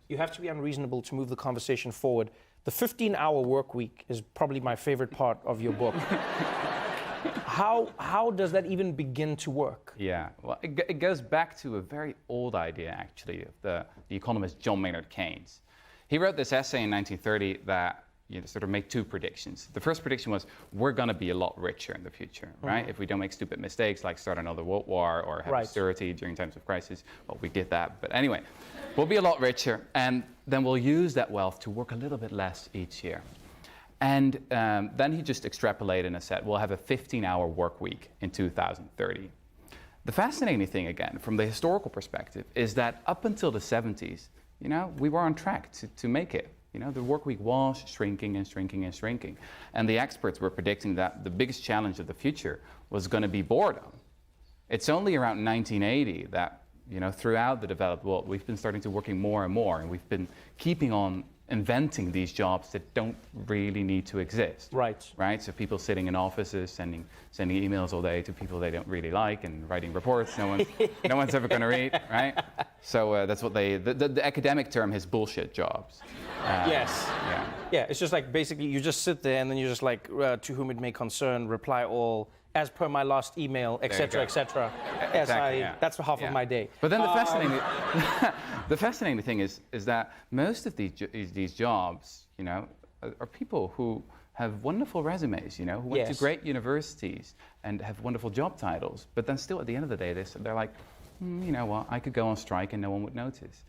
You have to be unreasonable to move the conversation forward. The 15-hour work week is probably my favorite part of your book. How does that even begin to work? Yeah, well, it goes back to a very old idea, actually, of the economist John Maynard Keynes. He wrote this essay in 1930 that sort of made two predictions. The first prediction was, we're going to be a lot richer in the future, right? If we don't make stupid mistakes like start another world war or have austerity during times of crisis. Well, we did that, but anyway, we'll be a lot richer, and then we'll use that wealth to work a little bit less each year. And then he just extrapolated and said, we'll have a 15-hour work week in 2030. The fascinating thing, again, from the historical perspective, is that up until the 70s, we were on track to make it. The work week was shrinking and shrinking and shrinking. And the experts were predicting that the biggest challenge of the future was going to be boredom. It's only around 1980 that, throughout the developed world, we've been starting to working more and more, and we've been keeping on inventing these jobs that don't really need to exist. Right? So people sitting in offices, sending emails all day to people they don't really like, and writing reports no one's ever going to read, right? So that's what the academic term is bullshit jobs. Yes. Yeah, it's just like basically you just sit there and then you just like, to whom it may concern, reply all, as per my last email, etc., etc. Yes, exactly, that's half of my day. But then the fascinating thing is that most of these jobs, are people who have wonderful resumes, who went to great universities and have wonderful job titles, but then still at the end of the day, they're like, you know what, I could go on strike and no one would notice.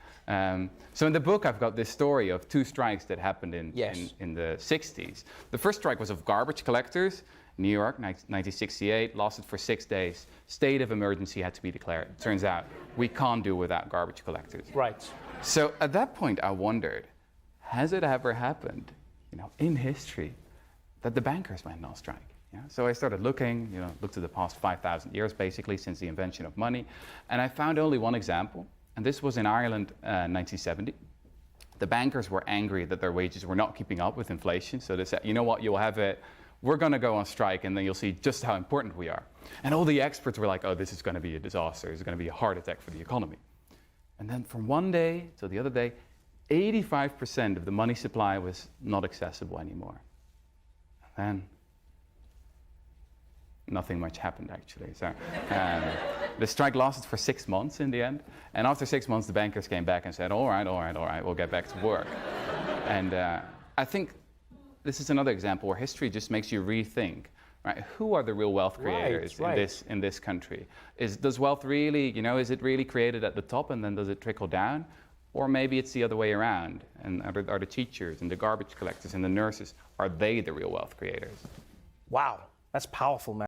So in the book, I've got this story of two strikes that happened in the 60s. The first strike was of garbage collectors. New York, 1968, lasted for 6 days. State of emergency had to be declared. Turns out, we can't do without garbage collectors. Right. So at that point, I wondered, has it ever happened, in history, that the bankers went on strike? So I started looking, looked at the past 5,000 years, basically, since the invention of money, and I found only one example, and this was in Ireland, 1970. The bankers were angry that their wages were not keeping up with inflation, so they said, you know what, you'll have it. We're going to go on strike, and then you'll see just how important we are. And all the experts were like, oh, this is going to be a disaster. It's going to be a heart attack for the economy. And then from one day to the other day, 85% of the money supply was not accessible anymore. And then nothing much happened, actually. So the strike lasted for 6 months in the end. And after 6 months, the bankers came back and said, all right, we'll get back to work. And I think this is another example where history just makes you rethink, right? Who are the real wealth creators in this country? Does wealth really, is it really created at the top and then does it trickle down? Or maybe it's the other way around, and are the teachers and the garbage collectors and the nurses, are they the real wealth creators? Wow, that's powerful, man.